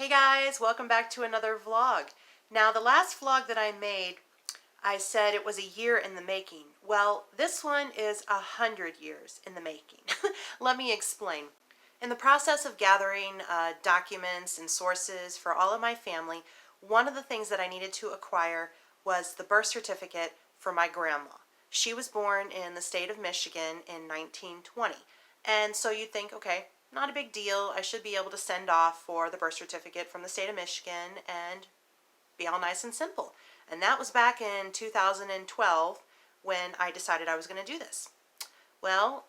Hey guys, welcome back to another vlog. Now the last vlog that I made, I said it was a year in the making. Well, this one is 100 years in the making. Let me explain. In the process of gathering documents and sources for all of my family, one of the things that I needed to acquire was the birth certificate for my grandma. She was born in the state of Michigan in 1920. And so you'd think, okay, not a big deal. I should be able to send off for the birth certificate from the state of Michigan and be all nice and simple. And that was back in 2012 when I decided I was going to do this. Well,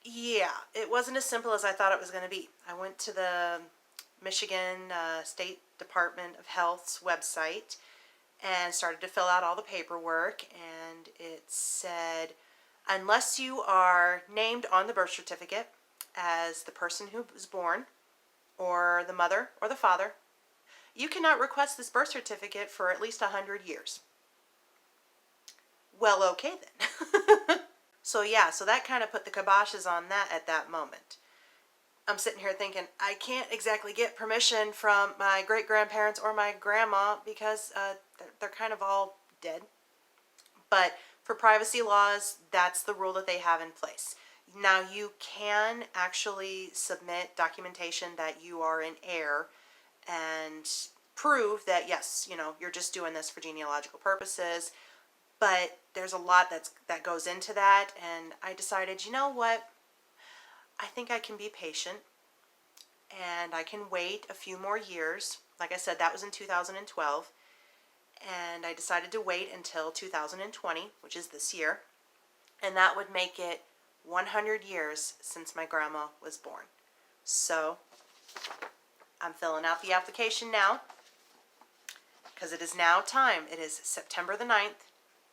yeah, it wasn't as simple as I thought it was going to be. I went to the Michigan State Department of Health's website and started to fill out all the paperwork, and it said, unless you are named on the birth certificate as the person who was born, or the mother or the father, you cannot request this birth certificate for at least 100 years. Well, okay then. So that kind of put the kiboshes on that at that moment. I'm sitting here thinking, I can't exactly get permission from my great-grandparents or my grandma because they're kind of all dead. But for privacy laws, that's the rule that they have in place. Now, you can actually submit documentation that you are an heir and prove that, yes, you're just doing this for genealogical purposes. But there's a lot that goes into that, and I decided, you know what? I think I can be patient, and I can wait a few more years. Like I said, that was in 2012, and I decided to wait until 2020, which is this year, and that would make it 100 years since my grandma was born. So I'm filling out the application now because it is now time. It is September the 9th,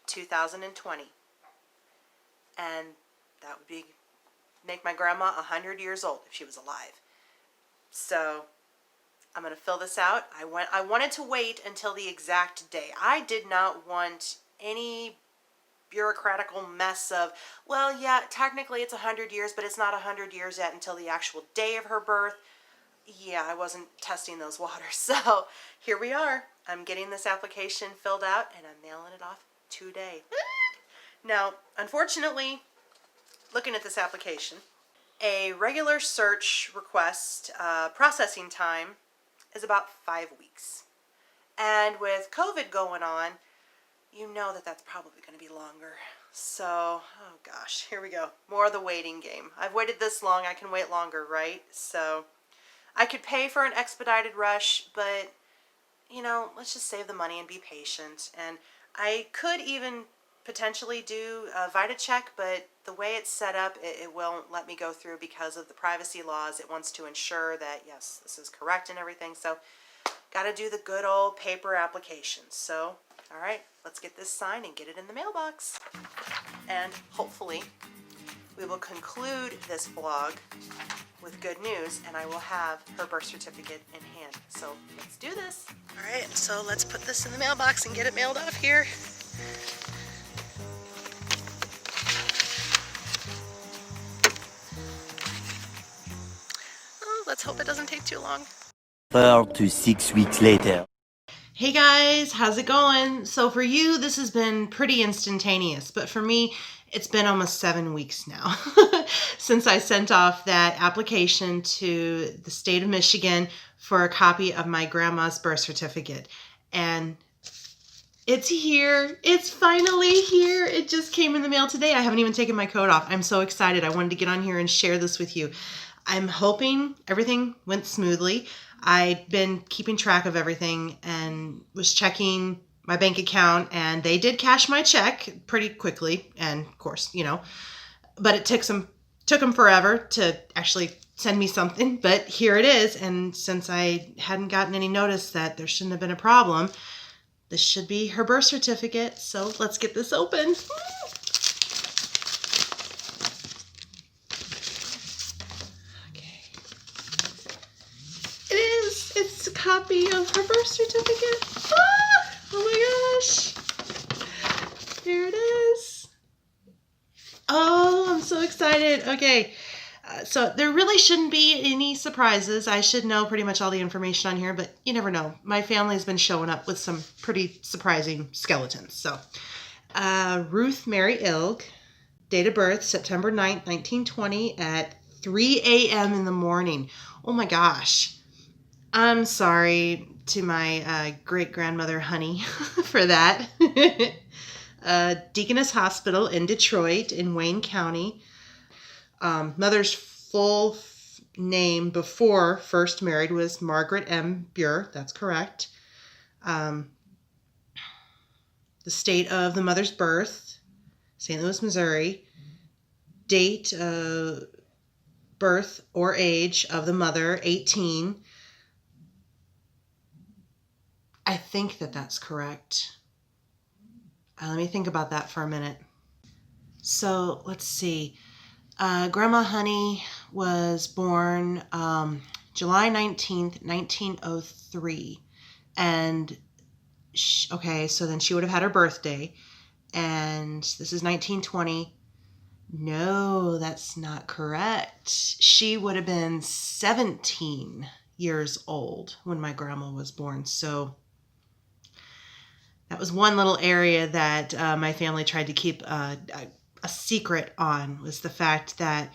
2020. And that would make my grandma 100 years old if she was alive. So I'm going to fill this out. I wanted to wait until the exact day. I did not want any bureaucratical mess of, well, yeah, technically it's 100 years, but it's not 100 years yet until the actual day of her birth. Yeah, I wasn't testing those waters. So here we are. I'm getting this application filled out and I'm mailing it off today. Now, unfortunately, looking at this application, a regular search request processing time is about 5 weeks. And with COVID going on, you know that's probably going to be longer. So, oh gosh, here we go. More of the waiting game. I've waited this long, I can wait longer, right? So, I could pay for an expedited rush, but, let's just save the money and be patient. And I could even potentially do a VitaCheck, but the way it's set up, it won't let me go through because of the privacy laws. It wants to ensure that, yes, this is correct and everything. So, got to do the good old paper application. So, all right, let's get this signed and get it in the mailbox. And hopefully we will conclude this vlog with good news and I will have her birth certificate in hand. So let's do this. All right, so let's put this in the mailbox and get it mailed off here. Oh, let's hope it doesn't take too long. 4 to 6 weeks later. Hey guys, how's it going? So for you, this has been pretty instantaneous, but for me, it's been almost 7 weeks now since I sent off that application to the state of Michigan for a copy of my grandma's birth certificate. And it's here. It's finally here. It just came in the mail today. I haven't even taken my coat off. I'm so excited. I wanted to get on here and share this with you. I'm hoping everything went smoothly. I've been keeping track of everything and was checking my bank account, and they did cash my check pretty quickly. And of course, but it took them forever to actually send me something. But here it is. And since I hadn't gotten any notice that there shouldn't have been a problem, this should be her birth certificate. So let's get this open. It's a copy of her birth certificate. Ah! Oh my gosh. There it is. Oh, I'm so excited. Okay. So there really shouldn't be any surprises. I should know pretty much all the information on here, but you never know. My family has been showing up with some pretty surprising skeletons. So Ruth Mary Ilg, date of birth, September 9th, 1920 at 3 a.m. in the morning. Oh my gosh. I'm sorry to my great-grandmother, Honey, for that. Deaconess Hospital in Detroit in Wayne County. Mother's full name before first married was Margaret M. Buer. That's correct. The state of the mother's birth, St. Louis, Missouri. Date of birth or age of the mother, 18. I think that's correct. Let me think about that for a minute. So let's see. Grandma Honey was born July 19th, 1903. And, okay, so then she would have had her birthday. And this is 1920. No, that's not correct. She would have been 17 years old when my grandma was born. So that was one little area that my family tried to keep a secret on, was the fact that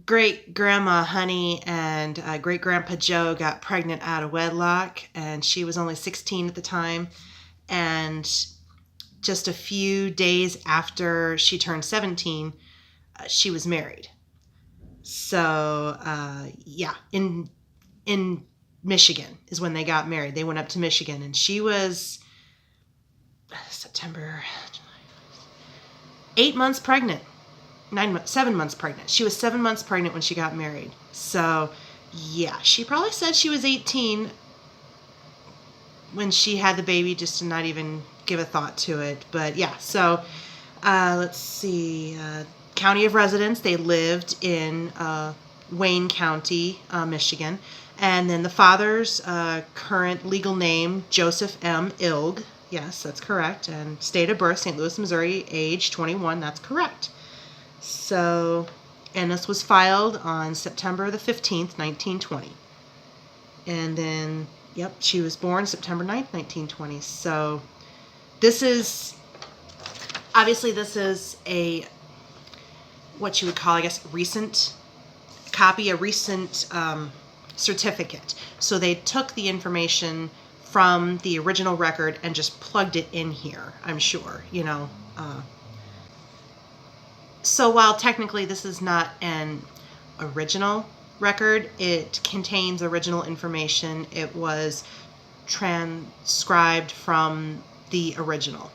great-grandma Honey and great-grandpa Joe got pregnant out of wedlock, and she was only 16 at the time. And just a few days after she turned 17, she was married. So, yeah, in Michigan is when they got married. They went up to Michigan, and she was September, 8 months pregnant. 7 months pregnant. She was 7 months pregnant when she got married. So, yeah, she probably said she was 18 when she had the baby, just to not even give a thought to it. But yeah, so let's see. County of residence, they lived in Wayne County, Michigan. And then the father's current legal name, Joseph M. Ilg. Yes, that's correct. And state of birth, St. Louis, Missouri, age 21. That's correct. So, and this was filed on September the 15th, 1920. And then, yep, she was born September 9th, 1920. So this is, obviously this is a, what you would call, I guess, recent copy, a recent certificate. So they took the information from the original record and just plugged it in here, I'm sure, you know. So while technically this is not an original record, it contains original information. It was transcribed from the original.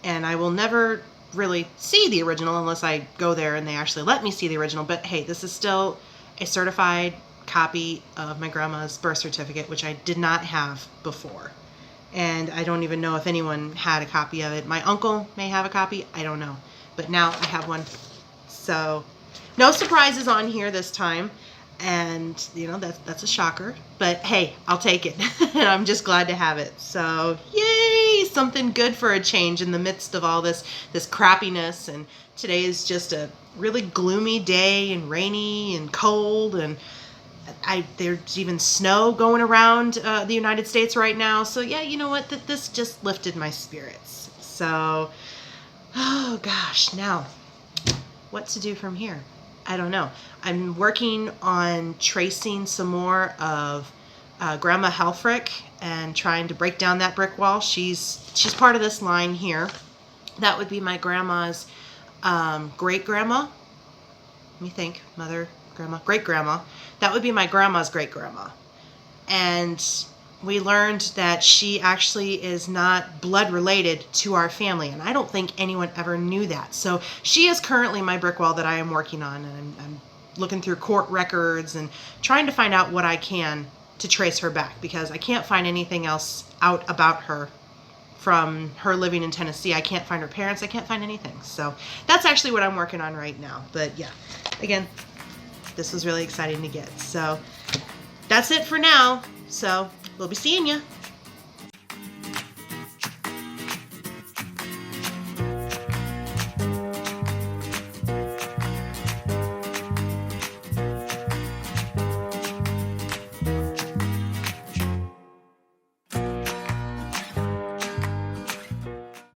And I will never really see the original unless I go there and they actually let me see the original. But hey, this is still a certified copy of my grandma's birth certificate, which I did not have before. And I don't even know if anyone had a copy of it. My uncle may have a copy. I don't know. But now I have one. So no surprises on here this time. And, you know, that's a shocker. But hey, I'll take it. And I'm just glad to have it. So yay! Something good for a change in the midst of all this crappiness. And today is just a really gloomy day and rainy and cold. And there's even snow going around the United States right now. So yeah, you know what? This just lifted my spirits. So, oh gosh, now what to do from here? I don't know. I'm working on tracing some more of Grandma Helfrich and trying to break down that brick wall. She's part of this line here. That would be my grandma's great-grandma. Let me think. Mother, grandma, great-grandma. That would be my grandma's great-grandma. And we learned that she actually is not blood related to our family. And I don't think anyone ever knew that. So she is currently my brick wall that I am working on. And I'm looking through court records and trying to find out what I can to trace her back, because I can't find anything else out about her from her living in Tennessee. I can't find her parents. I can't find anything. So that's actually what I'm working on right now. But yeah, again, this was really exciting to get. So that's it for now. So we'll be seeing you.